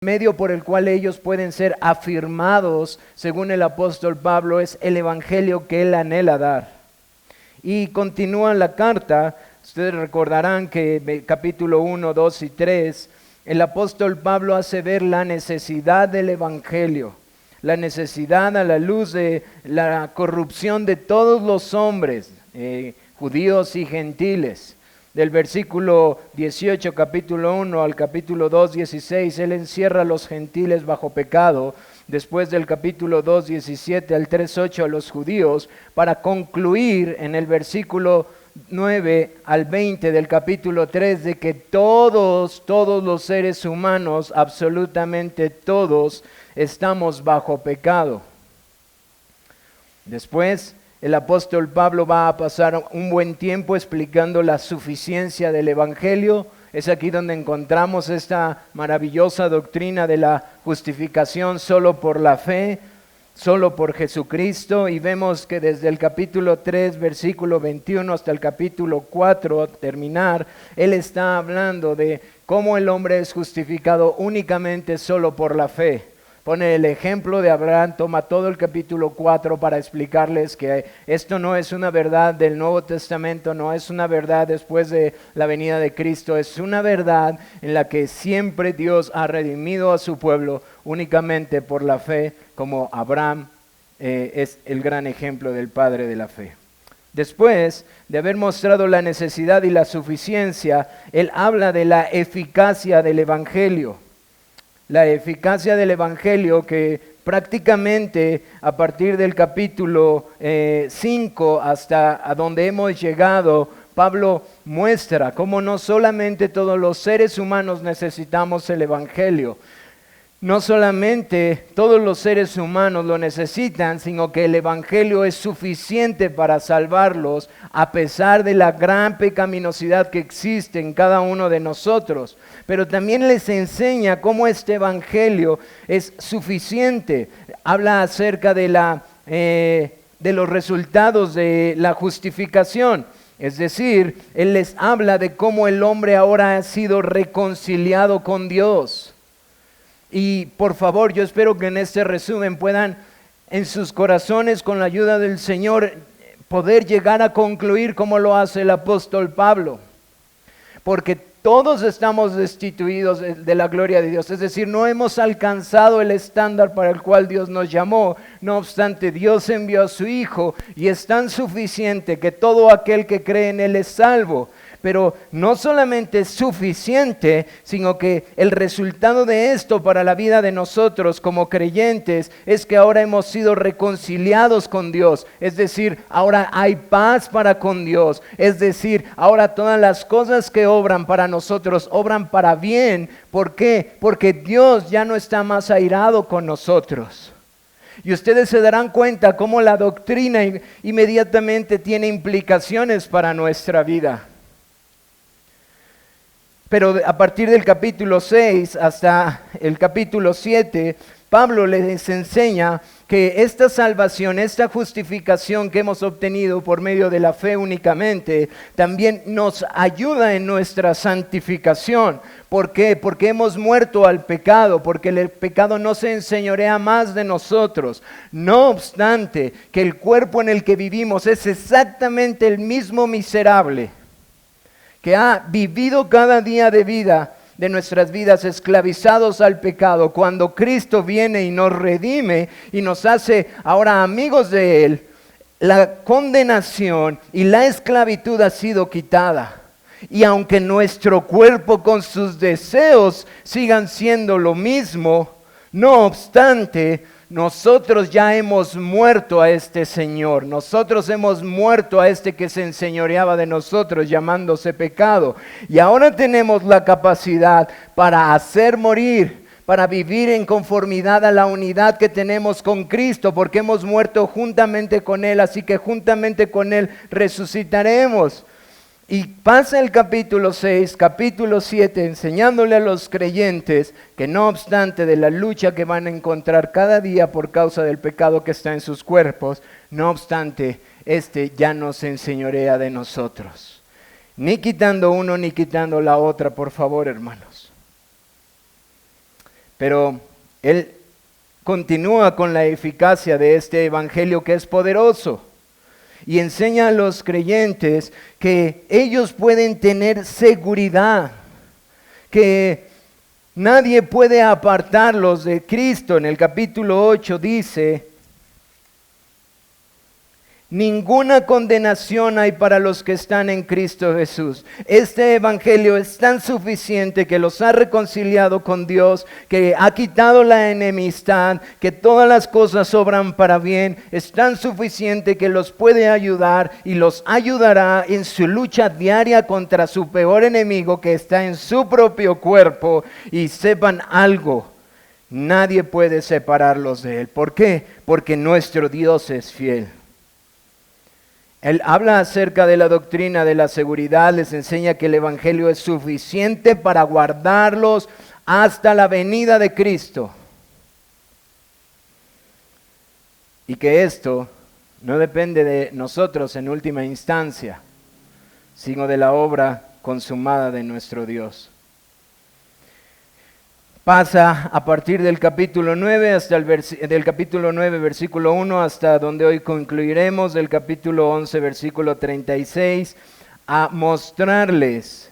medio por el cual ellos pueden ser afirmados, según el apóstol Pablo, es el evangelio que él anhela dar. Y continúa la carta. Ustedes recordarán que capítulo 1, 2 y 3, el apóstol Pablo hace ver la necesidad del evangelio, la necesidad a la luz de la corrupción de todos los hombres, judíos y gentiles. Del versículo 18, capítulo 1 al capítulo 2, 16, él encierra a los gentiles bajo pecado. Después del capítulo 2, 17 al 3, 8 a los judíos, para concluir en el versículo 9 al 20 del capítulo 3 de que todos los seres humanos, absolutamente todos, estamos bajo pecado. Después, el apóstol Pablo va a pasar un buen tiempo explicando la suficiencia del evangelio. Es aquí donde encontramos esta maravillosa doctrina de la justificación solo por la fe, solo por Jesucristo, y vemos que desde el capítulo 3, versículo 21 hasta el capítulo 4, terminar, él está hablando de cómo el hombre es justificado únicamente solo por la fe. Pone el ejemplo de Abraham, toma todo el capítulo 4 para explicarles que esto no es una verdad del Nuevo Testamento, no es una verdad después de la venida de Cristo, es una verdad en la que siempre Dios ha redimido a su pueblo únicamente por la fe, como Abraham es el gran ejemplo del padre de la fe. Después de haber mostrado la necesidad y la suficiencia, él habla de la eficacia del evangelio. La eficacia del evangelio que prácticamente a partir del capítulo 5 hasta a donde hemos llegado, Pablo muestra cómo no solamente todos los seres humanos necesitamos el evangelio, no solamente todos los seres humanos lo necesitan, sino que el evangelio es suficiente para salvarlos a pesar de la gran pecaminosidad que existe en cada uno de nosotros. Pero también les enseña cómo este evangelio es suficiente. Habla acerca de los resultados de la justificación. Es decir, él les habla de cómo el hombre ahora ha sido reconciliado con Dios. Y por favor, yo espero que en este resumen puedan en sus corazones, con la ayuda del Señor, poder llegar a concluir como lo hace el apóstol Pablo. Porque todos estamos destituidos de la gloria de Dios, es decir, no hemos alcanzado el estándar para el cual Dios nos llamó. No obstante, Dios envió a su Hijo y es tan suficiente que todo aquel que cree en Él es salvo. Pero no solamente es suficiente, sino que el resultado de esto para la vida de nosotros como creyentes es que ahora hemos sido reconciliados con Dios. Es decir, ahora hay paz para con Dios. Es decir, ahora todas las cosas que obran para nosotros obran para bien. ¿Por qué? Porque Dios ya no está más airado con nosotros. Y ustedes se darán cuenta cómo la doctrina inmediatamente tiene implicaciones para nuestra vida. Pero a partir del capítulo 6 hasta el capítulo 7, Pablo les enseña que esta salvación, esta justificación que hemos obtenido por medio de la fe únicamente, también nos ayuda en nuestra santificación. ¿Por qué? Porque hemos muerto al pecado, porque el pecado no se enseñorea más de nosotros. No obstante, que el cuerpo en el que vivimos es exactamente el mismo miserable que ha vivido cada día de vida de nuestras vidas esclavizados al pecado. Cuando Cristo viene y nos redime y nos hace ahora amigos de Él, la condenación y la esclavitud ha sido quitada. Y aunque nuestro cuerpo con sus deseos sigan siendo lo mismo, no obstante, nosotros ya hemos muerto a este Señor. Nosotros hemos muerto a este que se enseñoreaba de nosotros, llamándose pecado. Y ahora tenemos la capacidad para hacer morir, para vivir en conformidad a la unidad que tenemos con Cristo, porque hemos muerto juntamente con Él, así que juntamente con Él resucitaremos. Y pasa el capítulo 6, capítulo 7, enseñándole a los creyentes que no obstante de la lucha que van a encontrar cada día por causa del pecado que está en sus cuerpos, no obstante, ya no se enseñorea de nosotros. Ni quitando uno ni quitando la otra, por favor, hermanos. Pero él continúa con la eficacia de este evangelio que es poderoso y enseña a los creyentes que ellos pueden tener seguridad, que nadie puede apartarlos de Cristo. En el capítulo 8 dice: ninguna condenación hay para los que están en Cristo Jesús. Este evangelio es tan suficiente que los ha reconciliado con Dios, que ha quitado la enemistad, que todas las cosas obran para bien. Es tan suficiente que los puede ayudar y los ayudará en su lucha diaria contra su peor enemigo, que está en su propio cuerpo. Y sepan algo: nadie puede separarlos de él. ¿Por qué? Porque nuestro Dios es fiel. Él habla acerca de la doctrina de la seguridad, les enseña que el evangelio es suficiente para guardarlos hasta la venida de Cristo. Y que esto no depende de nosotros en última instancia, sino de la obra consumada de nuestro Dios. Pasa a partir del capítulo 9 hasta del capítulo 9 versículo 1 hasta donde hoy concluiremos, del capítulo 11 versículo 36, a mostrarles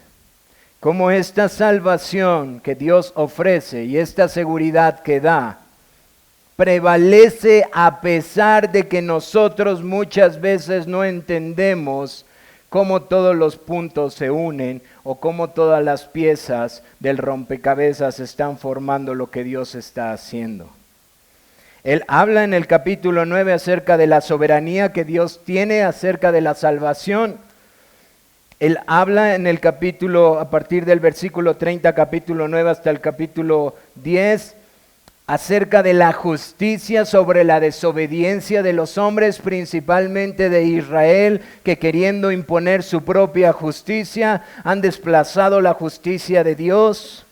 cómo esta salvación que Dios ofrece y esta seguridad que da prevalece a pesar de que nosotros muchas veces no entendemos cómo todos los puntos se unen o cómo todas las piezas del rompecabezas están formando lo que Dios está haciendo. Él habla en el capítulo 9 acerca de la soberanía que Dios tiene acerca de la salvación. Él habla en el capítulo, a partir del versículo 30, capítulo 9 hasta el capítulo 10, acerca de la justicia sobre la desobediencia de los hombres, principalmente de Israel, que queriendo imponer su propia justicia, han desplazado la justicia de Dios.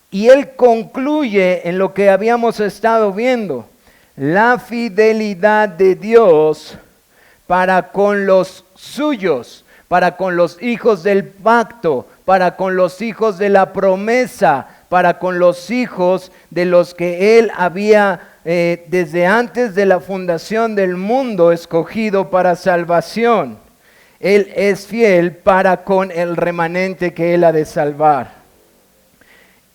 Y él concluye en lo que habíamos estado viendo: la fidelidad de Dios para con los suyos, para con los hijos del pacto, para con los hijos de la promesa, para con los hijos de los que él había desde antes de la fundación del mundo escogido para salvación. Él es fiel para con el remanente que él ha de salvar.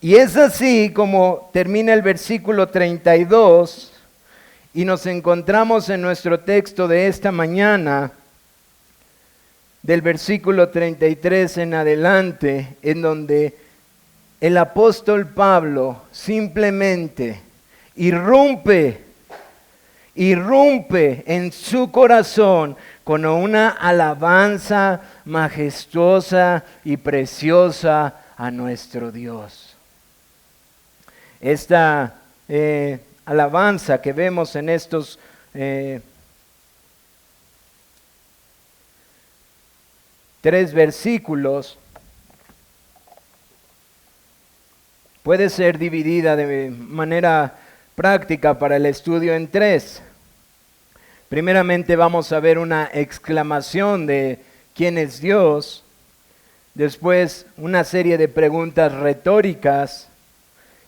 Y es así como termina el versículo 32 y nos encontramos en nuestro texto de esta mañana, del versículo 33 en adelante, en donde el apóstol Pablo simplemente irrumpe en su corazón con una alabanza majestuosa y preciosa a nuestro Dios. Esta alabanza que vemos en estos 3 versículos puede ser dividida de manera práctica para el estudio en 3. Primeramente vamos a ver una exclamación de quién es Dios, después una serie de preguntas retóricas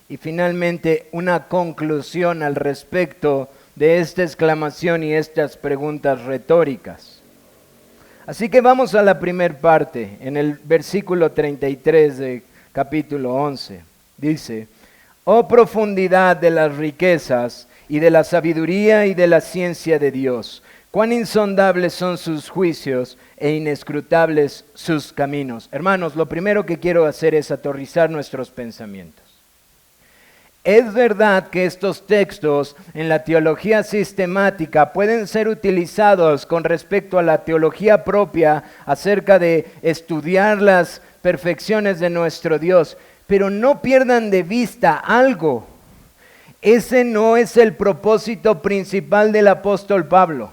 y finalmente una conclusión al respecto de esta exclamación y estas preguntas retóricas. Así que vamos a la primera parte, en el versículo 33 de capítulo 11. Dice: oh profundidad de las riquezas y de la sabiduría y de la ciencia de Dios, cuán insondables son sus juicios e inescrutables sus caminos. Hermanos, lo primero que quiero hacer es aterrizar nuestros pensamientos. Es verdad que estos textos en la teología sistemática pueden ser utilizados con respecto a la teología propia acerca de estudiar las perfecciones de nuestro Dios, pero no pierdan de vista algo. Ese no es el propósito principal del apóstol Pablo.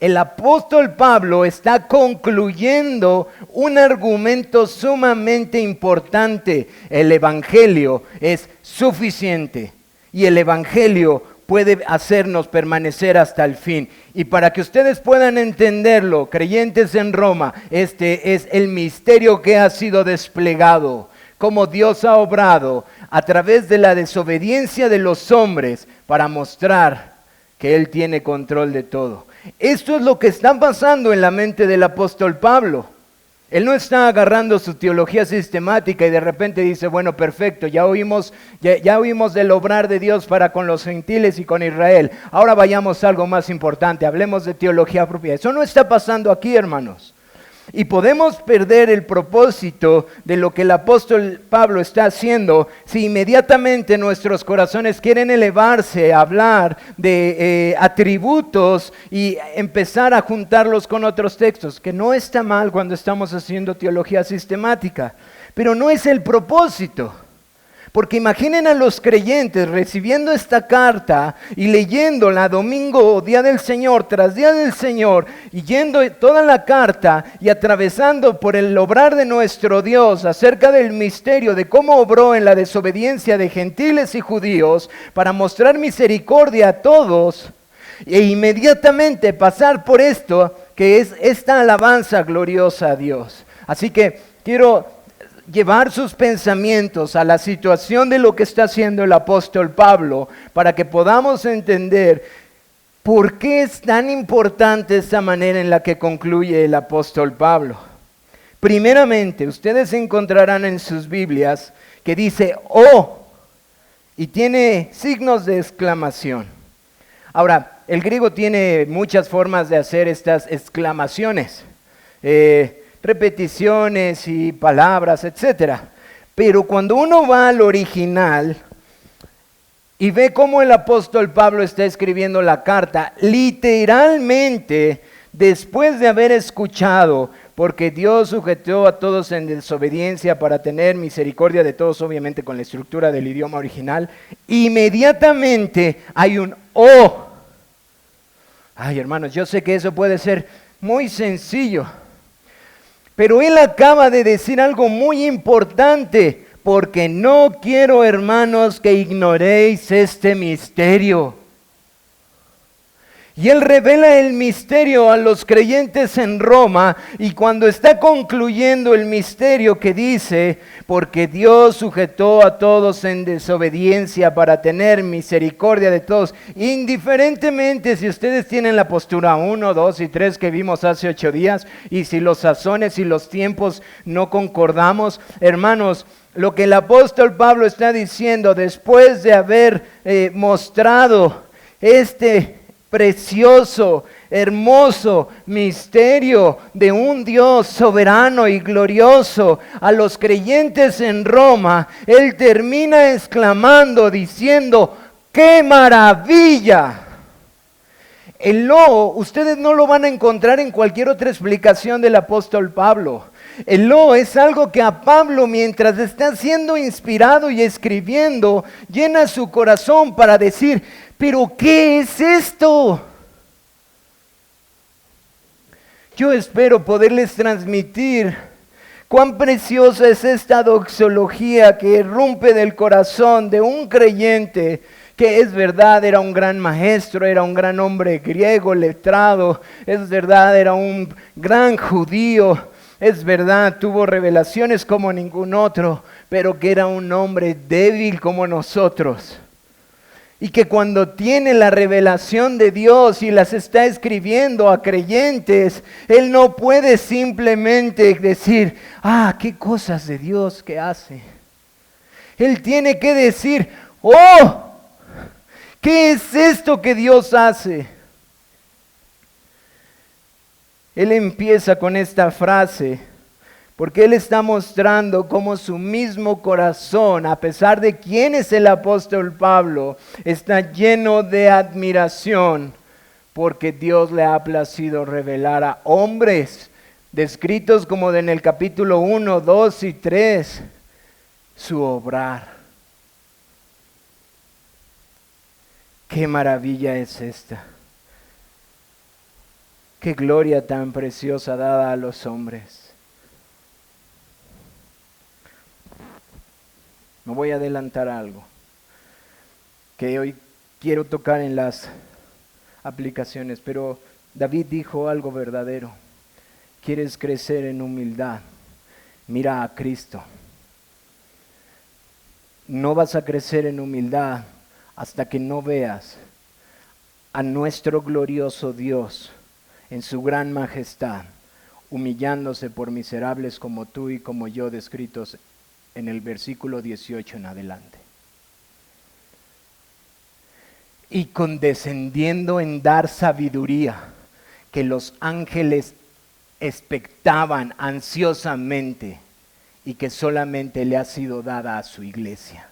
El apóstol Pablo está concluyendo un argumento sumamente importante. El evangelio es suficiente y el evangelio puede hacernos permanecer hasta el fin. Y para que ustedes puedan entenderlo, creyentes en Roma, este es el misterio que ha sido desplegado, cómo Dios ha obrado a través de la desobediencia de los hombres para mostrar que Él tiene control de todo. Esto es lo que está pasando en la mente del apóstol Pablo. Él no está agarrando su teología sistemática y de repente dice, bueno, perfecto, ya oímos del obrar de Dios para con los gentiles y con Israel. Ahora vayamos a algo más importante, hablemos de teología propia. Eso no está pasando aquí, hermanos. Y podemos perder el propósito de lo que el apóstol Pablo está haciendo si inmediatamente nuestros corazones quieren elevarse a hablar de atributos y empezar a juntarlos con otros textos, que no está mal cuando estamos haciendo teología sistemática, pero no es el propósito. Porque imaginen a los creyentes recibiendo esta carta y leyéndola domingo, día del Señor, tras día del Señor, y yendo toda la carta y atravesando por el obrar de nuestro Dios acerca del misterio de cómo obró en la desobediencia de gentiles y judíos para mostrar misericordia a todos e inmediatamente pasar por esto que es esta alabanza gloriosa a Dios. Así que quiero llevar sus pensamientos a la situación de lo que está haciendo el apóstol Pablo para que podamos entender por qué es tan importante esta manera en la que concluye el apóstol Pablo. Primeramente, ustedes encontrarán en sus Biblias que dice "oh" y tiene signos de exclamación. Ahora, el griego tiene muchas formas de hacer estas exclamaciones. Repeticiones y palabras, etcétera. Pero cuando uno va al original y ve cómo el apóstol Pablo está escribiendo la carta, literalmente, después de haber escuchado, porque Dios sujetó a todos en desobediencia para tener misericordia de todos, obviamente con la estructura del idioma original, inmediatamente hay un "oh". Ay, hermanos, yo sé que eso puede ser muy sencillo, pero él acaba de decir algo muy importante, porque no quiero, hermanos, que ignoréis este misterio. Y él revela el misterio a los creyentes en Roma, y cuando está concluyendo el misterio que dice, porque Dios sujetó a todos en desobediencia para tener misericordia de todos, indiferentemente si ustedes tienen la postura 1, 2 y 3 que vimos hace 8 días, y si los sazones y los tiempos no concordamos, hermanos, lo que el apóstol Pablo está diciendo después de haber mostrado este precioso, hermoso misterio de un Dios soberano y glorioso a los creyentes en Roma, él termina exclamando, diciendo, ¡qué maravilla! El "lo", ustedes no lo van a encontrar en cualquier otra explicación del apóstol Pablo. El "lo" es algo que a Pablo, mientras está siendo inspirado y escribiendo, llena su corazón para decir, ¿pero qué es esto? Yo espero poderles transmitir cuán preciosa es esta doxología que irrumpe del corazón de un creyente que es verdad, era un gran maestro, era un gran hombre griego, letrado, es verdad, era un gran judío, es verdad, tuvo revelaciones como ningún otro, pero que era un hombre débil como nosotros. Y que cuando tiene la revelación de Dios y las está escribiendo a creyentes, él no puede simplemente decir, qué cosas de Dios que hace. Él tiene que decir, ¡oh! ¿Qué es esto que Dios hace? Él empieza con esta frase, porque él está mostrando cómo su mismo corazón, a pesar de quién es el apóstol Pablo, está lleno de admiración, porque Dios le ha placido revelar a hombres, descritos como en el capítulo 1, 2 y 3, su obrar. ¡Qué maravilla es esta! ¡Qué gloria tan preciosa dada a los hombres! Me voy a adelantar algo que hoy quiero tocar en las aplicaciones, pero David dijo algo verdadero. ¿Quieres crecer en humildad? Mira a Cristo. no vas a crecer en humildad hasta que no veas a nuestro glorioso Dios en su gran majestad, humillándose por miserables como tú y como yo, descritos en el versículo 18 en adelante. Y condescendiendo en dar sabiduría, que los ángeles expectaban ansiosamente y que solamente le ha sido dada a su iglesia.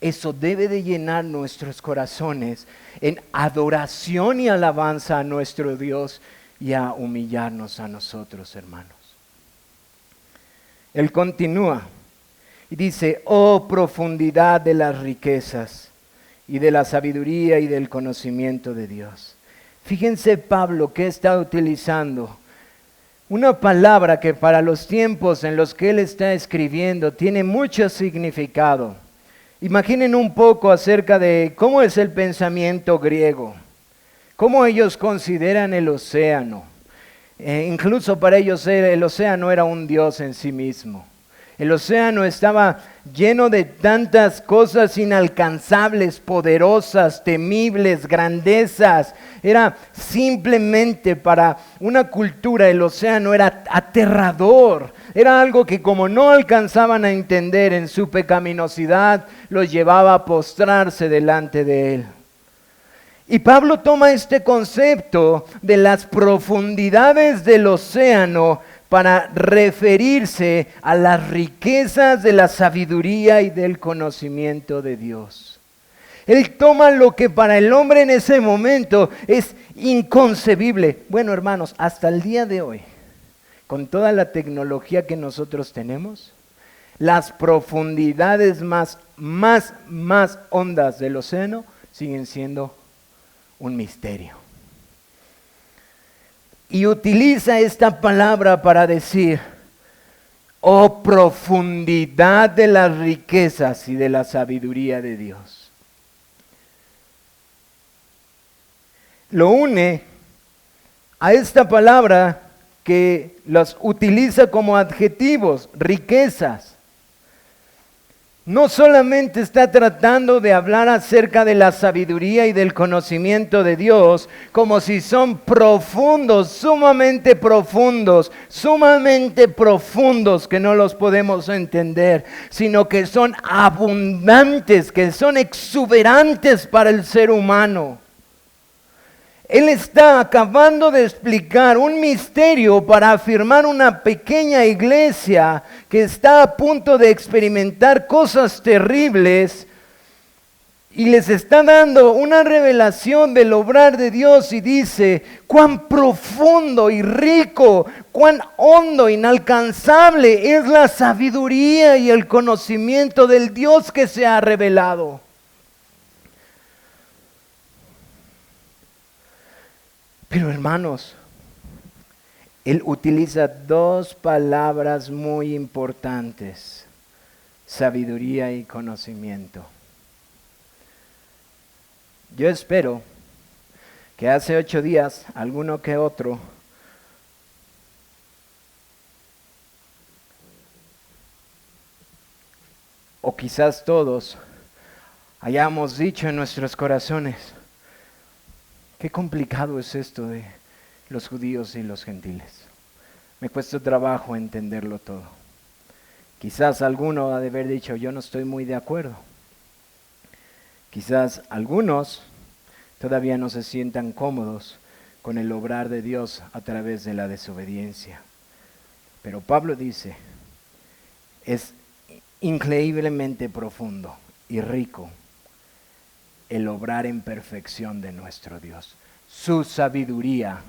Eso debe de llenar nuestros corazones en adoración y alabanza a nuestro Dios y a humillarnos a nosotros, hermanos. Él continúa y dice, oh profundidad de las riquezas y de la sabiduría y del conocimiento de Dios. Fíjense Pablo que está utilizando una palabra que para los tiempos en los que él está escribiendo tiene mucho significado. Imaginen un poco acerca de cómo es el pensamiento griego, cómo ellos consideran el océano. Incluso para ellos el océano era un dios en sí mismo. El océano estaba lleno de tantas cosas inalcanzables, poderosas, temibles, grandezas. Era simplemente para una cultura, el océano era aterrador. Era algo que como no alcanzaban a entender en su pecaminosidad, los llevaba a postrarse delante de él. Y Pablo toma este concepto de las profundidades del océano para referirse a las riquezas de la sabiduría y del conocimiento de Dios. Él toma lo que para el hombre en ese momento es inconcebible. Bueno, hermanos, hasta el día de hoy, con toda la tecnología que nosotros tenemos, las profundidades más hondas del océano siguen siendo un misterio. Y utiliza esta palabra para decir, oh profundidad de las riquezas y de la sabiduría de Dios. Lo une a esta palabra que las utiliza como adjetivos, riquezas. No solamente está tratando de hablar acerca de la sabiduría y del conocimiento de Dios, como si son profundos, sumamente profundos que no los podemos entender, sino que son abundantes, que son exuberantes para el ser humano. Él está acabando de explicar un misterio para afirmar una pequeña iglesia que está a punto de experimentar cosas terribles y les está dando una revelación del obrar de Dios y dice, cuán profundo y rico, cuán hondo, inalcanzable es la sabiduría y el conocimiento del Dios que se ha revelado. Pero hermanos, él utiliza dos palabras muy importantes, sabiduría y conocimiento. Yo espero que hace 8 días, alguno que otro, o quizás todos, hayamos dicho en nuestros corazones, qué complicado es esto de los judíos y los gentiles. Me cuesta trabajo entenderlo todo. Quizás alguno ha de haber dicho, yo no estoy muy de acuerdo. Quizás algunos todavía no se sientan cómodos con el obrar de Dios a través de la desobediencia. Pero Pablo dice, es increíblemente profundo y rico el obrar en perfección de nuestro Dios. Su sabiduría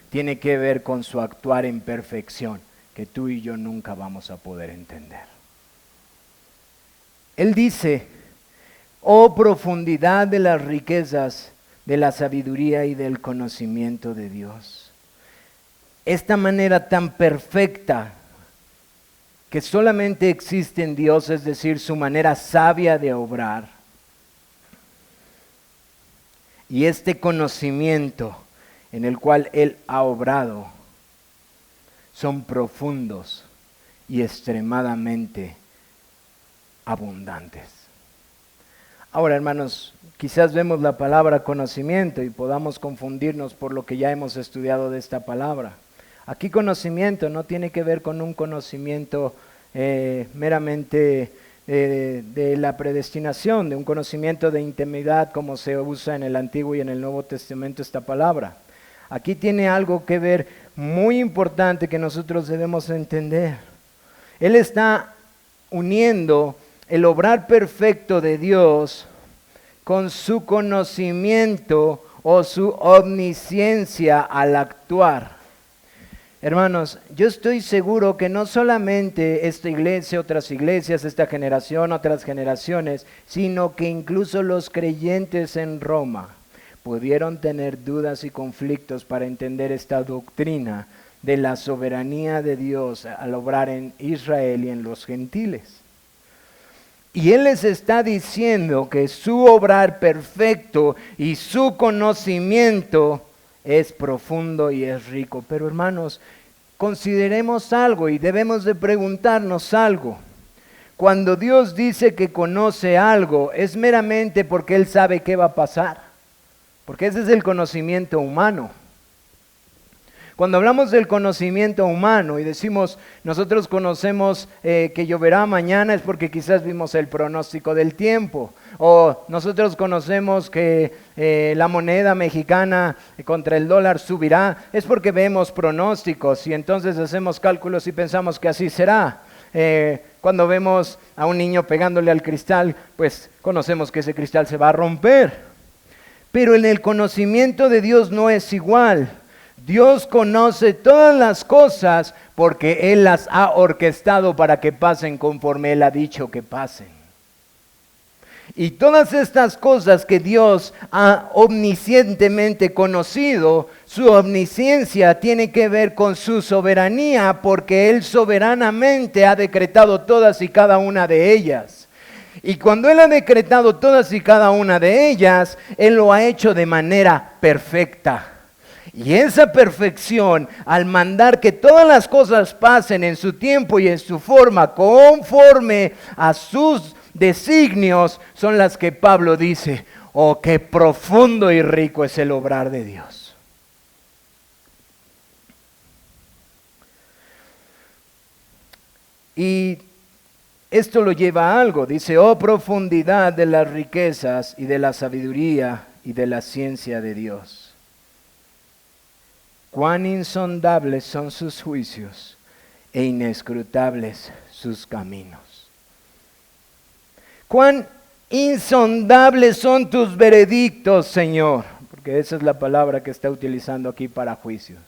tiene que ver con su actuar en perfección, que tú y yo nunca vamos a poder entender. Él dice, oh profundidad de las riquezas, de la sabiduría y del conocimiento de Dios. Esta manera tan perfecta que solamente existe en Dios, es decir, su manera sabia de obrar. Y este conocimiento en el cual Él ha obrado son profundos y extremadamente abundantes. Ahora, hermanos, quizás vemos la palabra conocimiento y podamos confundirnos por lo que ya hemos estudiado de esta palabra. Aquí conocimiento no tiene que ver con un conocimiento meramente de la predestinación, de un conocimiento de intimidad como se usa en el Antiguo y en el Nuevo Testamento esta palabra. Aquí tiene algo que ver muy importante que nosotros debemos entender. Él está uniendo el obrar perfecto de Dios con su conocimiento o su omnisciencia al actuar. Hermanos, yo estoy seguro que no solamente esta iglesia, otras iglesias, esta generación, otras generaciones, sino que incluso los creyentes en Roma pudieron tener dudas y conflictos para entender esta doctrina de la soberanía de Dios al obrar en Israel y en los gentiles. Y Él les está diciendo que su obrar perfecto y su conocimiento es profundo y es rico. Pero hermanos, consideremos algo y debemos de preguntarnos algo. Cuando Dios dice que conoce algo, ¿es meramente porque Él sabe qué va a pasar? Porque ese es el conocimiento humano. Cuando hablamos del conocimiento humano y decimos, nosotros conocemos que lloverá mañana, es porque quizás vimos el pronóstico del tiempo. O nosotros conocemos que la moneda mexicana contra el dólar subirá, es porque vemos pronósticos y entonces hacemos cálculos y pensamos que así será. Cuando vemos a un niño pegándole al cristal, pues conocemos que ese cristal se va a romper. Pero en el conocimiento de Dios no es igual. Dios conoce todas las cosas porque Él las ha orquestado para que pasen conforme Él ha dicho que pasen. Y todas estas cosas que Dios ha omniscientemente conocido, su omnisciencia tiene que ver con su soberanía porque Él soberanamente ha decretado todas y cada una de ellas. Y cuando Él ha decretado todas y cada una de ellas, Él lo ha hecho de manera perfecta. Y esa perfección, al mandar que todas las cosas pasen en su tiempo y en su forma, conforme a sus designios, son las que Pablo dice, oh, qué profundo y rico es el obrar de Dios. Y esto lo lleva a algo, dice, oh profundidad de las riquezas y de la sabiduría y de la ciencia de Dios. Cuán insondables son sus juicios e inescrutables sus caminos. Cuán insondables son tus veredictos, Señor, porque esa es la palabra que está utilizando aquí para juicios.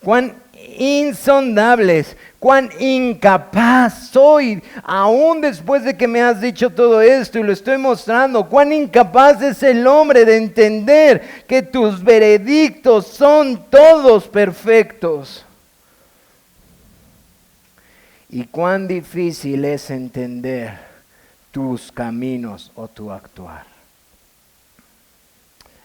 Cuán insondables, cuán incapaz soy, aún después de que me has dicho todo esto y lo estoy mostrando, cuán incapaz es el hombre de entender que tus veredictos son todos perfectos. Y cuán difícil es entender tus caminos o tu actuar.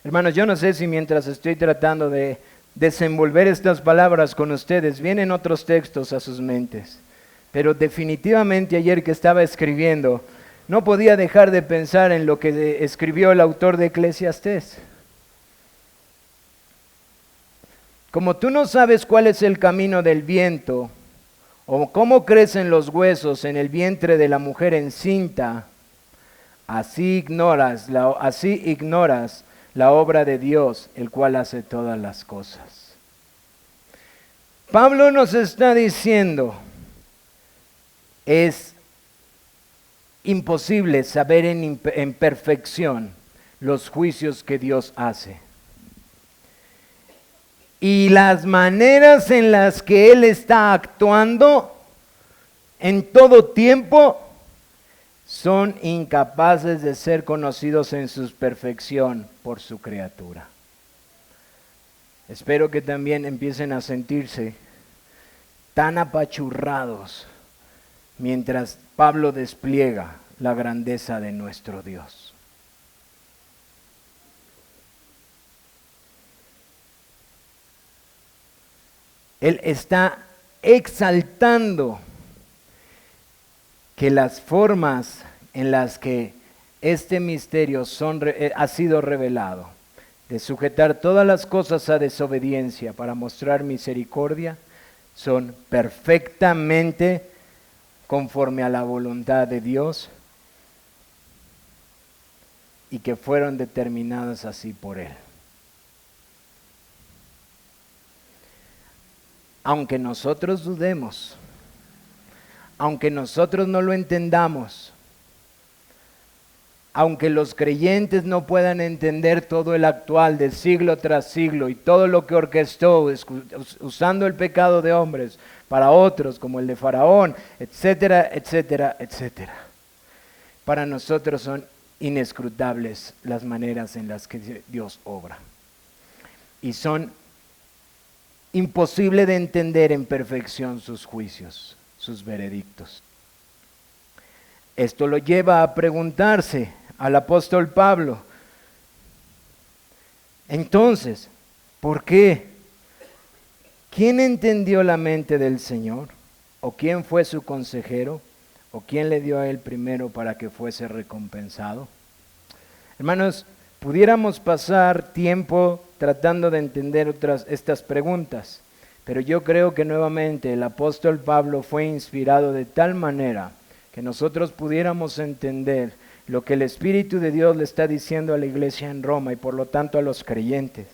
Hermanos, yo no sé si mientras estoy tratando de desenvolver estas palabras con ustedes, vienen otros textos a sus mentes. Pero definitivamente ayer que estaba escribiendo, no podía dejar de pensar en lo que escribió el autor de Eclesiastés. Como tú no sabes cuál es el camino del viento, o cómo crecen los huesos en el vientre de la mujer encinta, así ignoras la obra de Dios, el cual hace todas las cosas. Pablo nos está diciendo, es imposible saber en perfección los juicios que Dios hace. Y las maneras en las que Él está actuando en todo tiempo son incapaces de ser conocidos en su perfección por su criatura. Espero que también empiecen a sentirse tan apachurrados mientras Pablo despliega la grandeza de nuestro Dios. Él está exaltando que las formas en las que este misterio ha sido revelado, de sujetar todas las cosas a desobediencia para mostrar misericordia, son perfectamente conforme a la voluntad de Dios y que fueron determinadas así por Él. Aunque nosotros dudemos, aunque nosotros no lo entendamos, aunque los creyentes no puedan entender todo el actual de siglo tras siglo y todo lo que orquestó usando el pecado de hombres para otros, como el de Faraón, etcétera, etcétera, etcétera. Para nosotros son inescrutables las maneras en las que Dios obra. Y son imposible de entender en perfección sus juicios, sus veredictos. Esto lo lleva a preguntarse al apóstol Pablo, entonces, ¿por qué? ¿Quién entendió la mente del Señor? ¿O quién fue su consejero? ¿O quién le dio a él primero para que fuese recompensado? Hermanos, pudiéramos pasar tiempo tratando de entender estas preguntas, pero yo creo que nuevamente el apóstol Pablo fue inspirado de tal manera que nosotros pudiéramos entender lo que el Espíritu de Dios le está diciendo a la iglesia en Roma y por lo tanto a los creyentes.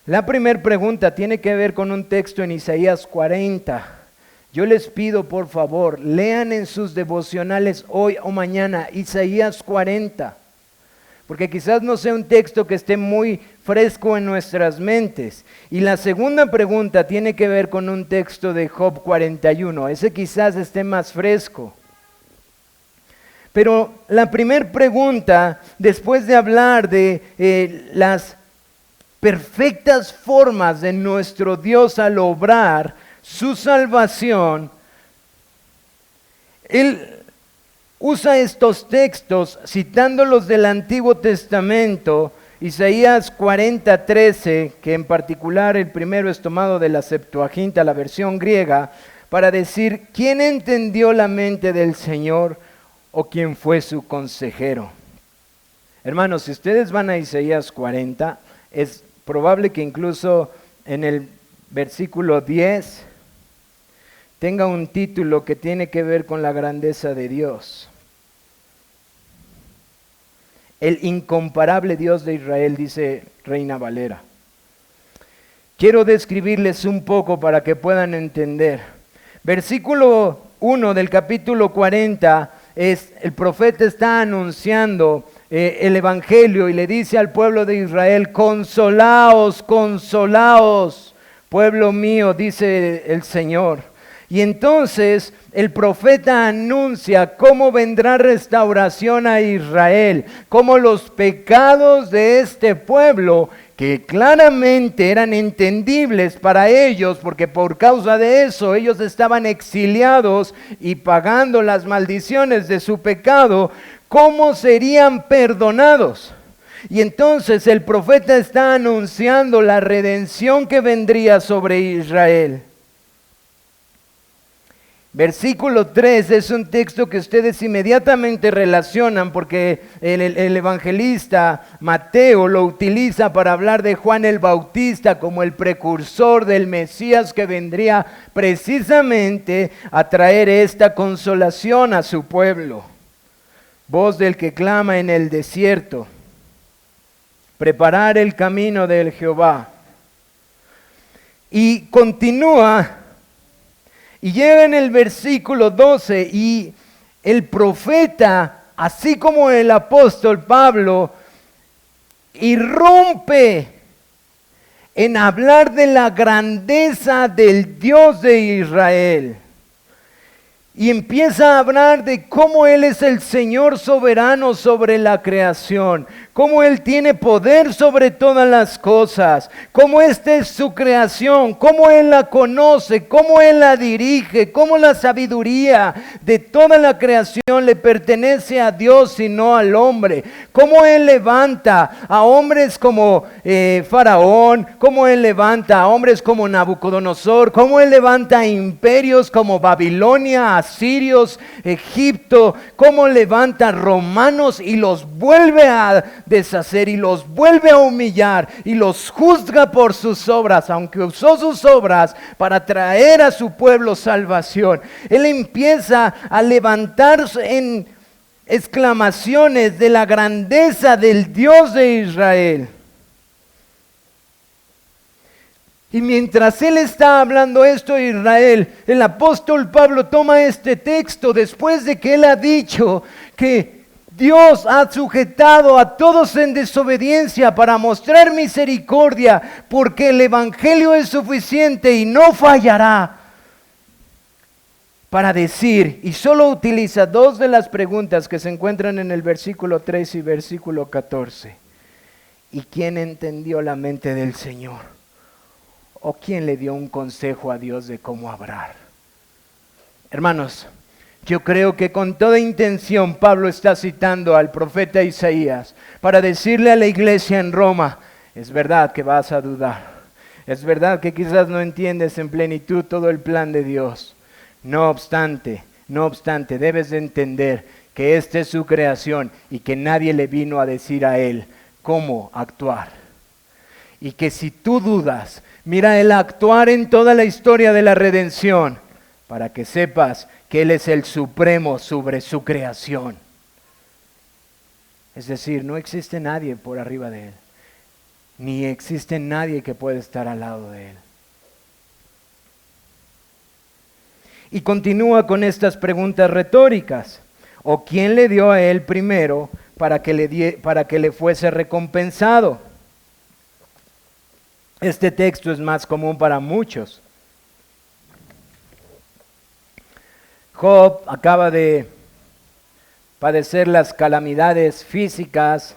La primera pregunta tiene que ver con un texto en Isaías 40. Yo les pido por favor, lean en sus devocionales hoy o mañana Isaías 40. Porque quizás no sea un texto que esté muy fresco en nuestras mentes. Y la segunda pregunta tiene que ver con un texto de Job 41. Ese quizás esté más fresco. Pero la primera pregunta, después de hablar de las perfectas formas de nuestro Dios al obrar su salvación, Él usa estos textos citándolos del Antiguo Testamento, Isaías 40:13, que en particular el primero es tomado de la Septuaginta, la versión griega, para decir, ¿quién entendió la mente del Señor o quién fue su consejero? Hermanos, si ustedes van a Isaías 40, es probable que incluso en el versículo 10 tenga un título que tiene que ver con la grandeza de Dios. El incomparable Dios de Israel, dice Reina Valera. Quiero describirles un poco para que puedan entender. Versículo 1 del capítulo 40, el profeta está anunciando el evangelio y le dice al pueblo de Israel, consolaos, consolaos, pueblo mío, dice el Señor. Y entonces el profeta anuncia cómo vendrá restauración a Israel, cómo los pecados de este pueblo, que claramente eran entendibles para ellos, porque por causa de eso ellos estaban exiliados y pagando las maldiciones de su pecado, cómo serían perdonados. Y entonces el profeta está anunciando la redención que vendría sobre Israel. Versículo 3 es un texto que ustedes inmediatamente relacionan porque el evangelista Mateo lo utiliza para hablar de Juan el Bautista como el precursor del Mesías que vendría precisamente a traer esta consolación a su pueblo. Voz del que clama en el desierto, preparar el camino del Jehová. Y continúa. Y llega en el versículo 12 y el profeta, así como el apóstol Pablo, irrumpe en hablar de la grandeza del Dios de Israel. Y empieza a hablar de cómo Él es el Señor soberano sobre la creación, cómo Él tiene poder sobre todas las cosas, cómo esta es su creación, cómo Él la conoce, cómo Él la dirige, cómo la sabiduría de toda la creación le pertenece a Dios y no al hombre, cómo Él levanta a hombres como Faraón, cómo Él levanta a hombres como Nabucodonosor, cómo Él levanta a imperios como Babilonia, asirios, Egipto, cómo levanta romanos y los vuelve a deshacer y los vuelve a humillar y los juzga por sus obras, aunque usó sus obras para traer a su pueblo salvación. Él empieza a levantarse en exclamaciones de la grandeza del Dios de Israel. Y mientras él está hablando esto a Israel, el apóstol Pablo toma este texto después de que él ha dicho que Dios ha sujetado a todos en desobediencia para mostrar misericordia, porque el evangelio es suficiente y no fallará. Para decir, y solo utiliza dos de las preguntas que se encuentran en el versículo 3 y versículo 14. ¿Y quién entendió la mente del Señor? ¿O quién le dio un consejo a Dios de cómo obrar? Hermanos, yo creo que con toda intención Pablo está citando al profeta Isaías para decirle a la iglesia en Roma, es verdad que vas a dudar, es verdad que quizás no entiendes en plenitud todo el plan de Dios. No obstante, debes de entender que esta es su creación y que nadie le vino a decir a él cómo actuar. Y que si tú dudas, mira el actuar en toda la historia de la redención, para que sepas que Él es el supremo sobre su creación. Es decir, no existe nadie por arriba de Él, ni existe nadie que pueda estar al lado de Él. Y continúa con estas preguntas retóricas. ¿O quién le dio a Él primero para que le fuese recompensado? Este texto es más común para muchos. Job acaba de padecer las calamidades físicas,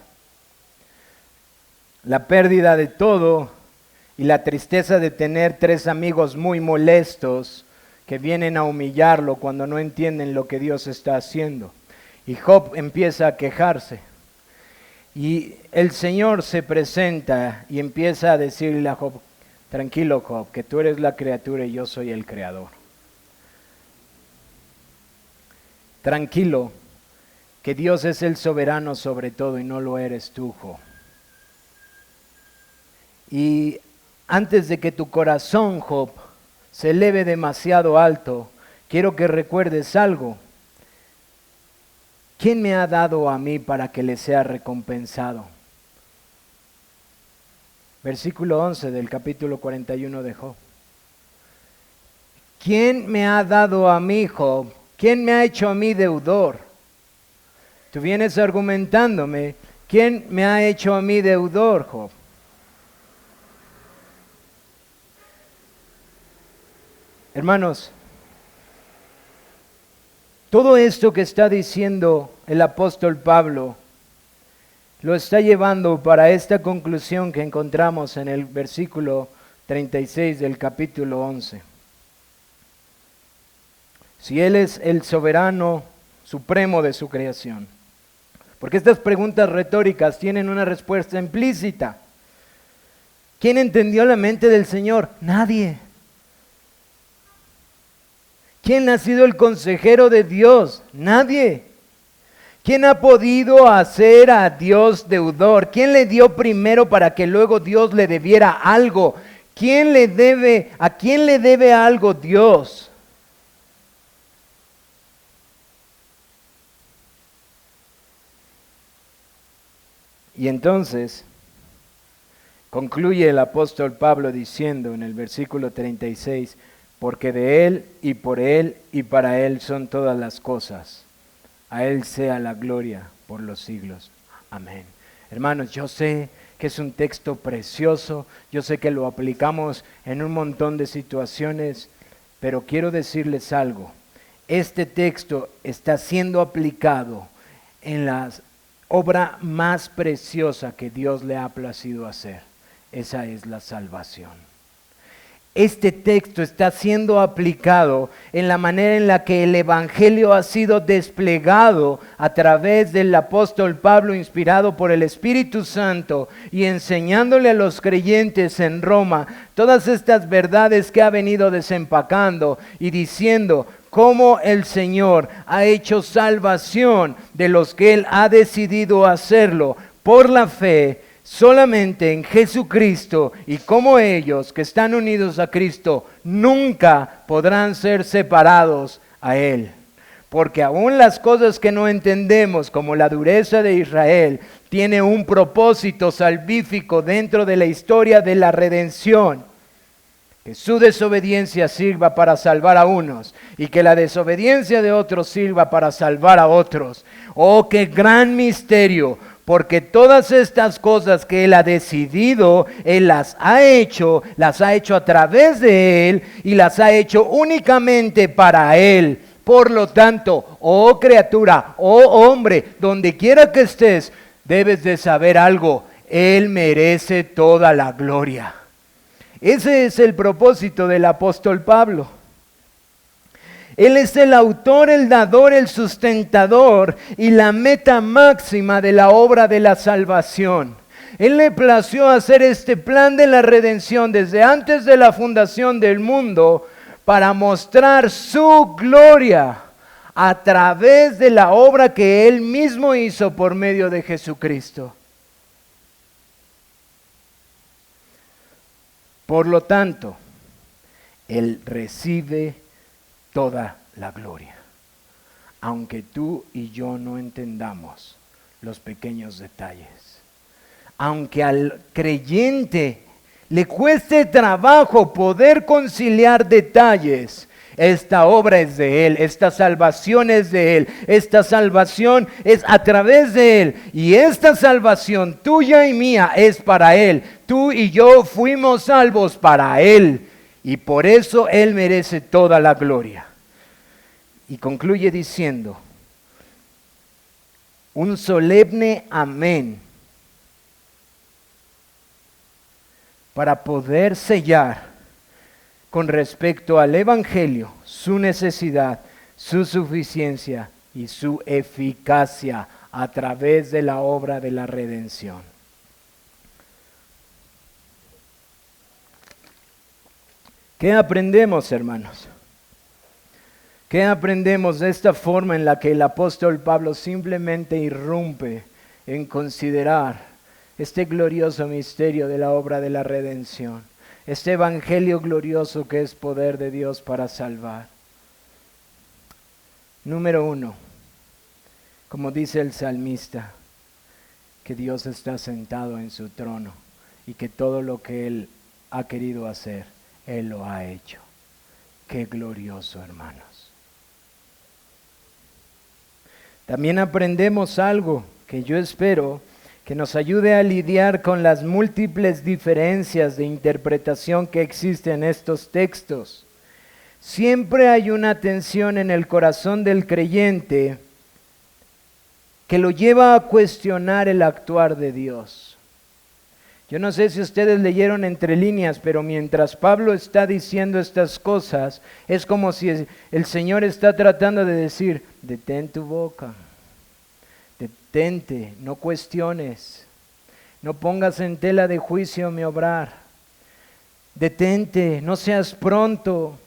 la pérdida de todo y la tristeza de tener 3 amigos muy molestos que vienen a humillarlo cuando no entienden lo que Dios está haciendo. Y Job empieza a quejarse. Y el Señor se presenta y empieza a decirle a Job, tranquilo Job, que tú eres la criatura y yo soy el creador. Tranquilo, que Dios es el soberano sobre todo y no lo eres tú, Job. Y antes de que tu corazón, Job, se eleve demasiado alto, quiero que recuerdes algo. ¿Quién me ha dado a mí para que le sea recompensado? Versículo 11 del capítulo 41 de Job. ¿Quién me ha dado a mí, Job? ¿Quién me ha hecho a mí deudor? Tú vienes argumentándome, ¿quién me ha hecho a mí deudor, Job? Hermanos, todo esto que está diciendo el apóstol Pablo lo está llevando para esta conclusión que encontramos en el versículo 36 del capítulo 11. Si Él es el soberano supremo de su creación, porque estas preguntas retóricas tienen una respuesta implícita. ¿Quién entendió la mente del Señor? Nadie. ¿Quién ha sido el consejero de Dios? Nadie. ¿Quién ha podido hacer a Dios deudor? ¿Quién le dio primero para que luego Dios le debiera algo? ¿A quién le debe algo Dios? Y entonces concluye el apóstol Pablo diciendo en el versículo 36, porque de Él y por Él y para Él son todas las cosas. A Él sea la gloria por los siglos. Amén. Hermanos, yo sé que es un texto precioso, yo sé que lo aplicamos en un montón de situaciones, pero quiero decirles algo. Este texto está siendo aplicado en la obra más preciosa que Dios le ha placido hacer. Esa es la salvación. Este texto está siendo aplicado en la manera en la que el Evangelio ha sido desplegado a través del apóstol Pablo, inspirado por el Espíritu Santo y enseñándole a los creyentes en Roma todas estas verdades que ha venido desempacando y diciendo cómo el Señor ha hecho salvación de los que Él ha decidido hacerlo por la fe solamente en Jesucristo, y cómo ellos que están unidos a Cristo nunca podrán ser separados a Él. Porque aún las cosas que no entendemos, como la dureza de Israel, tiene un propósito salvífico dentro de la historia de la redención. Que su desobediencia sirva para salvar a unos y que la desobediencia de otros sirva para salvar a otros. ¡Oh, qué gran misterio! Porque todas estas cosas que Él ha decidido, Él las ha hecho a través de Él y las ha hecho únicamente para Él. Por lo tanto, oh criatura, oh hombre, donde quiera que estés, debes de saber algo: Él merece toda la gloria. Ese es el propósito del apóstol Pablo. Él es el autor, el dador, el sustentador y la meta máxima de la obra de la salvación. Él le plació hacer este plan de la redención desde antes de la fundación del mundo para mostrar su gloria a través de la obra que Él mismo hizo por medio de Jesucristo. Por lo tanto, Él recibe toda la gloria, aunque tú y yo no entendamos los pequeños detalles. Aunque al creyente le cueste trabajo poder conciliar detalles, esta obra es de Él, esta salvación es de Él, esta salvación es a través de Él, y esta salvación tuya y mía es para Él. Tú y yo fuimos salvos para Él, y por eso Él merece toda la gloria. Y concluye diciendo, un solemne amén, para poder sellar con respecto al Evangelio su necesidad, su suficiencia y su eficacia a través de la obra de la redención. ¿Qué aprendemos, hermanos? ¿Qué aprendemos de esta forma en la que el apóstol Pablo simplemente irrumpe en considerar este glorioso misterio de la obra de la redención? Este evangelio glorioso que es poder de Dios para salvar. Número 1, como dice el salmista, que Dios está sentado en su trono y que todo lo que Él ha querido hacer, Él lo ha hecho. Qué glorioso, hermanos. También aprendemos algo que yo espero que nos ayude a lidiar con las múltiples diferencias de interpretación que existen en estos textos. Siempre hay una tensión en el corazón del creyente que lo lleva a cuestionar el actuar de Dios. Yo no sé si ustedes leyeron entre líneas, pero mientras Pablo está diciendo estas cosas, es como si el Señor está tratando de decir, detén tu boca. Detente, no cuestiones, no pongas en tela de juicio mi obrar. Detente, no seas pronto,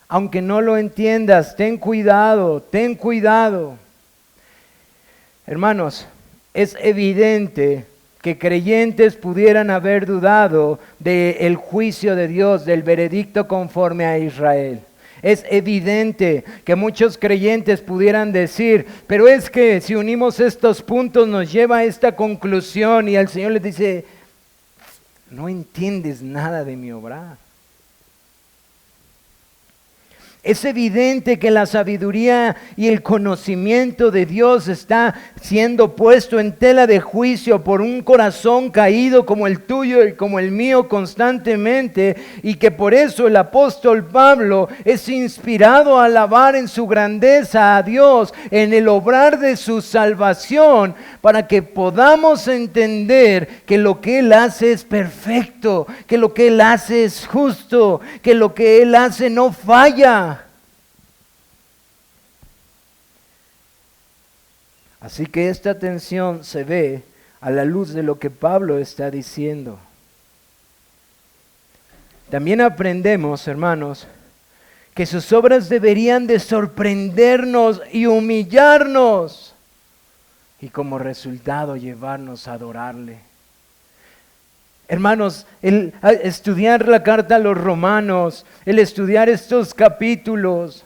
aunque no lo entiendas, ten cuidado, ten cuidado. Hermanos, es evidente que creyentes pudieran haber dudado del juicio de Dios, del veredicto conforme a Israel. Es evidente que muchos creyentes pudieran decir, pero es que si unimos estos puntos nos lleva a esta conclusión, y el Señor les dice, no entiendes nada de mi obra. Es evidente que la sabiduría y el conocimiento de Dios está siendo puesto en tela de juicio por un corazón caído como el tuyo y como el mío constantemente, y que por eso el apóstol Pablo es inspirado a alabar en su grandeza a Dios en el obrar de su salvación, para que podamos entender que lo que Él hace es perfecto, que lo que Él hace es justo, que lo que Él hace no falla. Así que esta tensión se ve a la luz de lo que Pablo está diciendo. También aprendemos, hermanos, que sus obras deberían de sorprendernos y humillarnos, y como resultado llevarnos a adorarle. Hermanos, el estudiar la carta a los Romanos, el estudiar estos capítulos,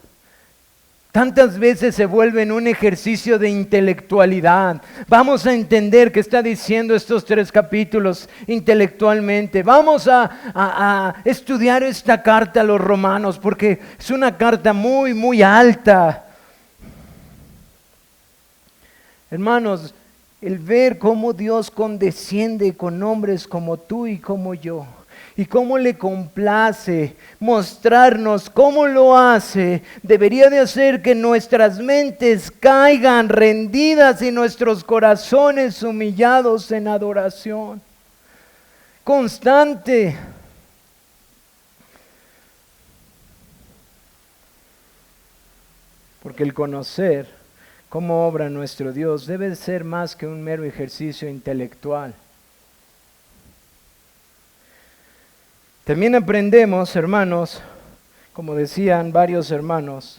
tantas veces se vuelven un ejercicio de intelectualidad. Vamos a entender qué está diciendo estos 3 capítulos intelectualmente. Vamos a estudiar esta carta a los Romanos porque es una carta muy, muy alta. Hermanos, el ver cómo Dios condesciende con hombres como tú y como yo, y cómo le complace mostrarnos cómo lo hace, debería de hacer que nuestras mentes caigan rendidas y nuestros corazones humillados en adoración constante. Porque el conocer cómo obra nuestro Dios debe ser más que un mero ejercicio intelectual. También aprendemos, hermanos, como decían varios hermanos,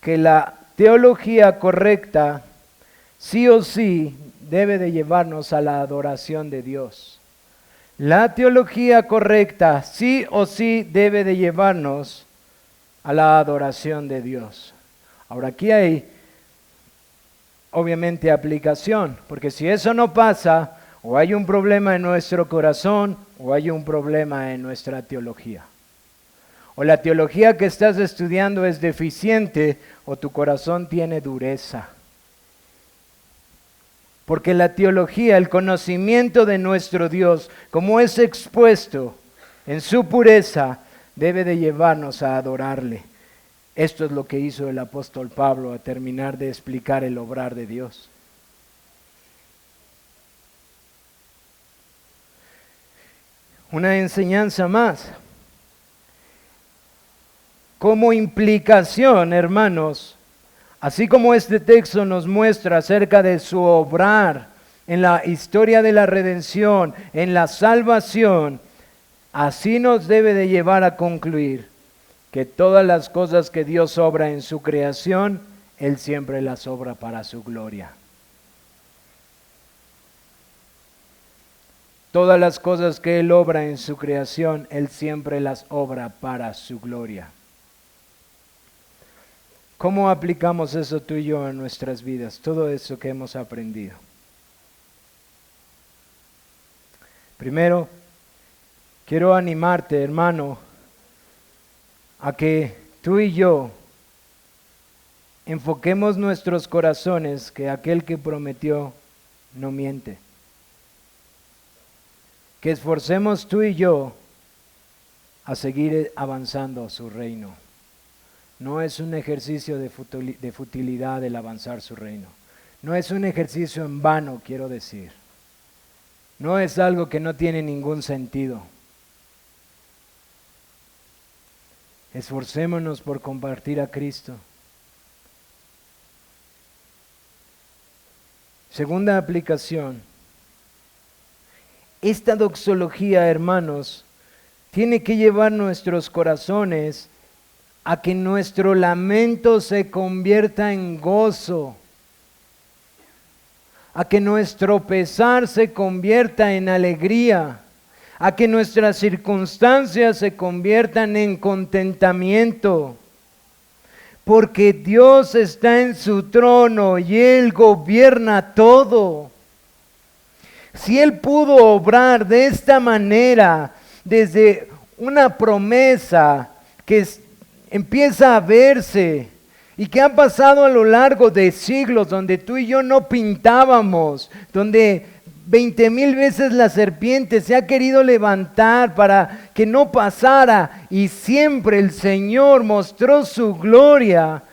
que la teología correcta sí o sí debe de llevarnos a la adoración de Dios. La teología correcta sí o sí debe de llevarnos a la adoración de Dios. Ahora aquí hay obviamente aplicación, porque si eso no pasa, o hay un problema en nuestro corazón, o hay un problema en nuestra teología. O la teología que estás estudiando es deficiente, o tu corazón tiene dureza. Porque la teología, el conocimiento de nuestro Dios, como es expuesto en su pureza, debe de llevarnos a adorarle. Esto es lo que hizo el apóstol Pablo a terminar de explicar el obrar de Dios. Una enseñanza más. Como implicación, hermanos, así como este texto nos muestra acerca de su obrar en la historia de la redención, en la salvación, así nos debe de llevar a concluir que todas las cosas que Dios obra en su creación, Él siempre las obra para su gloria. Todas las cosas que Él obra en su creación, Él siempre las obra para su gloria. ¿Cómo aplicamos eso tú y yo en nuestras vidas? Todo eso que hemos aprendido. Primero, quiero animarte, hermano, a que tú y yo enfoquemos nuestros corazones que aquel que prometió no miente. Que esforcemos tú y yo a seguir avanzando su reino. No es un ejercicio de futilidad el avanzar su reino. No es un ejercicio en vano, quiero decir. No es algo que no tiene ningún sentido. Esforcémonos por compartir a Cristo. Segunda aplicación. Esta doxología, hermanos, tiene que llevar nuestros corazones a que nuestro lamento se convierta en gozo, a que nuestro pesar se convierta en alegría, a que nuestras circunstancias se conviertan en contentamiento, porque Dios está en su trono y Él gobierna todo. Si Él pudo obrar de esta manera, desde una promesa que empieza a verse y que ha pasado a lo largo de siglos, donde tú y yo no pintábamos, donde 20,000 veces la serpiente se ha querido levantar para que no pasara, y siempre el Señor mostró su gloria.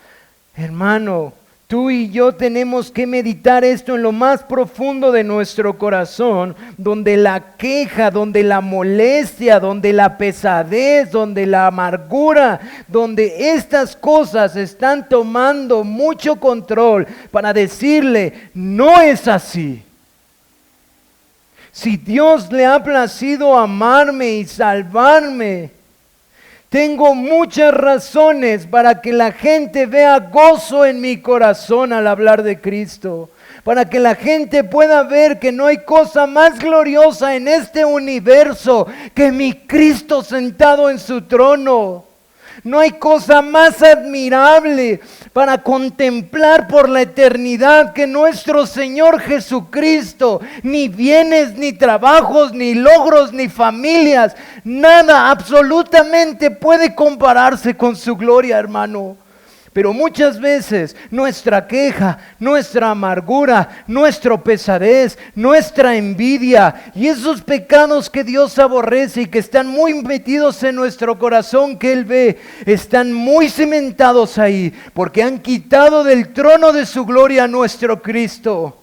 Hermano, tú y yo tenemos que meditar esto en lo más profundo de nuestro corazón, donde la queja, donde la molestia, donde la pesadez, donde la amargura, donde estas cosas están tomando mucho control para decirle, no es así. Si Dios le ha placido amarme y salvarme, Tengo muchas razones para que la gente vea gozo en mi corazón al hablar de Cristo. Para que la gente pueda ver que no hay cosa más gloriosa en este universo que mi Cristo sentado en su trono. No hay cosa más admirable para contemplar por la eternidad que nuestro Señor Jesucristo. Ni bienes, ni trabajos, ni logros, ni familias. Nada absolutamente puede compararse con su gloria, hermano. Pero muchas veces nuestra queja, nuestra amargura, nuestra pesadez, nuestra envidia y esos pecados que Dios aborrece y que están muy metidos en nuestro corazón que Él ve, están muy cimentados ahí porque han quitado del trono de su gloria a nuestro Cristo.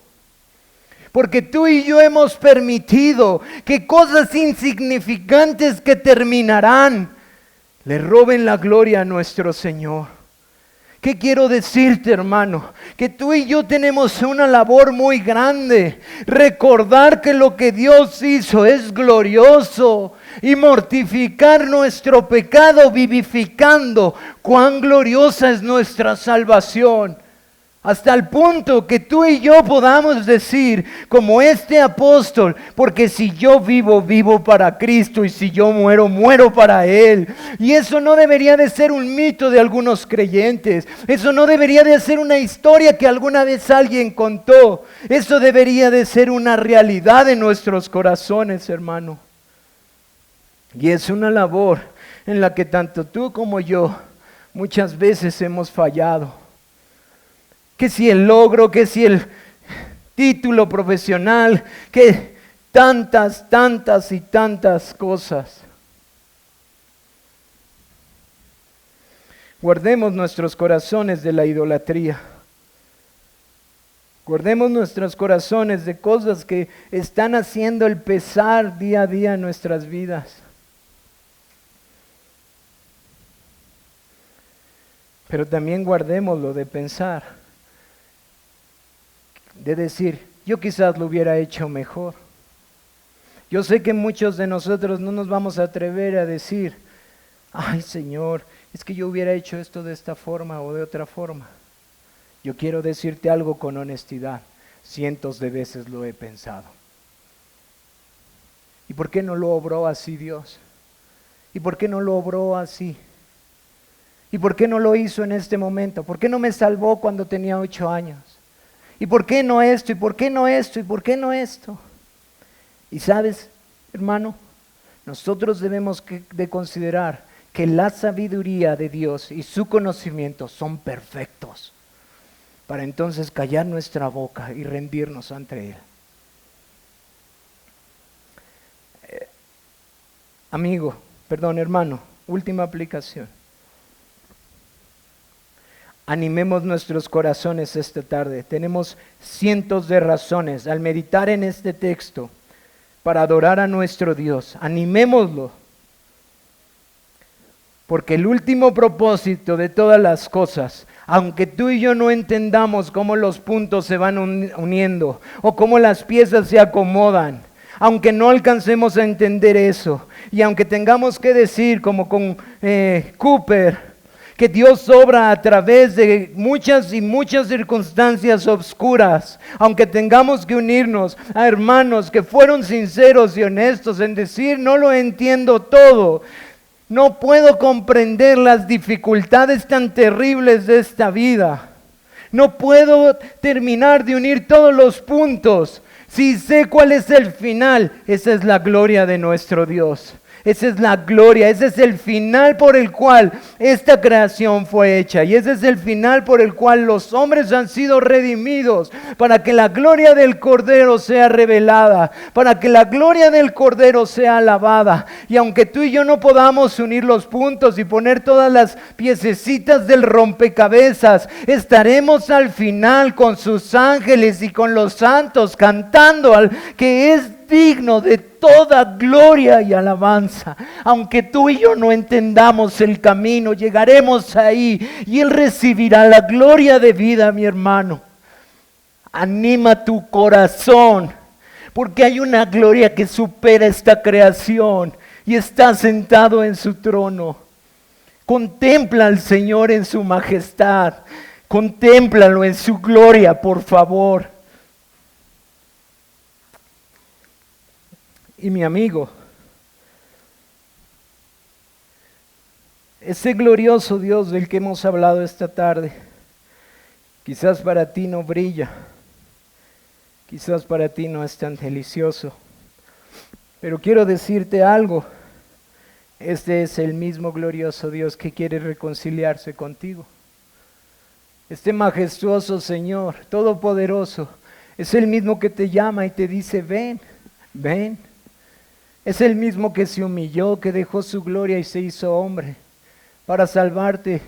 Porque tú y yo hemos permitido que cosas insignificantes que terminarán le roben la gloria a nuestro Señor. ¿Qué quiero decirte, hermano? Que tú y yo tenemos una labor muy grande. Recordar que lo que Dios hizo es glorioso y mortificar nuestro pecado vivificando cuán gloriosa es nuestra salvación. Hasta el punto que tú y yo podamos decir, como este apóstol, porque si yo vivo, vivo para Cristo, y si yo muero, muero para Él. Y eso no debería de ser un mito de algunos creyentes. Eso no debería de ser una historia que alguna vez alguien contó. Eso debería de ser una realidad en nuestros corazones, hermano. Y es una labor en la que tanto tú como yo muchas veces hemos fallado. Que si el logro, que si el título profesional, que tantas y tantas cosas. Guardemos nuestros corazones de la idolatría. Guardemos nuestros corazones de cosas que están haciendo el pesar día a día en nuestras vidas. Pero también guardémoslo de pensar. De decir, yo quizás lo hubiera hecho mejor. Yo sé que muchos de nosotros no nos vamos a atrever a decir, ay Señor, es que yo hubiera hecho esto de esta forma o de otra forma. Yo quiero decirte algo con honestidad, cientos de veces lo he pensado. ¿Y por qué no lo obró así Dios? ¿Y por qué no lo obró así? ¿Y por qué no lo hizo en este momento? ¿Por qué no me salvó cuando tenía 8 años? ¿Y por qué no esto? ¿Y por qué no esto? ¿Y por qué no esto? Y sabes, hermano, nosotros debemos de considerar que la sabiduría de Dios y su conocimiento son perfectos para entonces callar nuestra boca y rendirnos ante Él. Hermano, última aplicación. Animemos nuestros corazones esta tarde. Tenemos cientos de razones al meditar en este texto para adorar a nuestro Dios. Animémoslo. Porque el último propósito de todas las cosas, aunque tú y yo no entendamos cómo los puntos se van uniendo o cómo las piezas se acomodan, aunque no alcancemos a entender eso, y aunque tengamos que decir como con Cooper, que Dios obra a través de muchas y muchas circunstancias obscuras, aunque tengamos que unirnos a hermanos que fueron sinceros y honestos en decir, no lo entiendo todo, no puedo comprender las dificultades tan terribles de esta vida, no puedo terminar de unir todos los puntos, si sé cuál es el final, esa es la gloria de nuestro Dios. Esa es la gloria, ese es el final por el cual esta creación fue hecha. Y ese es el final por el cual los hombres han sido redimidos. Para que la gloria del Cordero sea revelada. Para que la gloria del Cordero sea alabada. Y aunque tú y yo no podamos unir los puntos y poner todas las piececitas del rompecabezas, estaremos al final con sus ángeles y con los santos cantando al que es digno de toda gloria y alabanza. Aunque tú y yo no entendamos el camino, llegaremos ahí y Él recibirá la gloria de vida, mi hermano. Anima tu corazón, porque hay una gloria que supera esta creación y está sentado en su trono. Contempla al Señor en su majestad. Contémplalo en su gloria, por favor. Y mi amigo, ese glorioso Dios del que hemos hablado esta tarde, quizás para ti no brilla, quizás para ti no es tan delicioso, pero quiero decirte algo. Este es el mismo glorioso Dios que quiere reconciliarse contigo. Este majestuoso Señor, todopoderoso, es el mismo que te llama y te dice, ven, ven. Es el mismo que se humilló, que dejó su gloria y se hizo hombre para salvarte.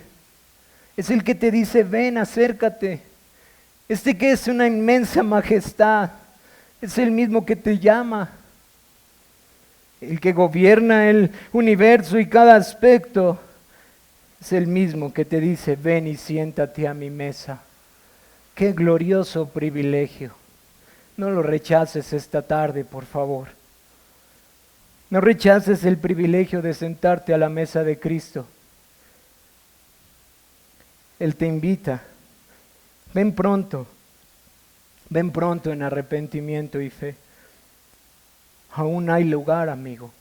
Es el que te dice, ven, acércate. Este que es una inmensa majestad, es el mismo que te llama. El que gobierna el universo y cada aspecto, es el mismo que te dice, ven y siéntate a mi mesa. Qué glorioso privilegio. No lo rechaces esta tarde, por favor. No rechaces el privilegio de sentarte a la mesa de Cristo. Él te invita. Ven pronto en arrepentimiento y fe. Aún hay lugar, amigo.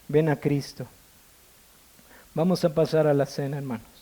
Ven a Cristo. Vamos a pasar a la cena, hermanos.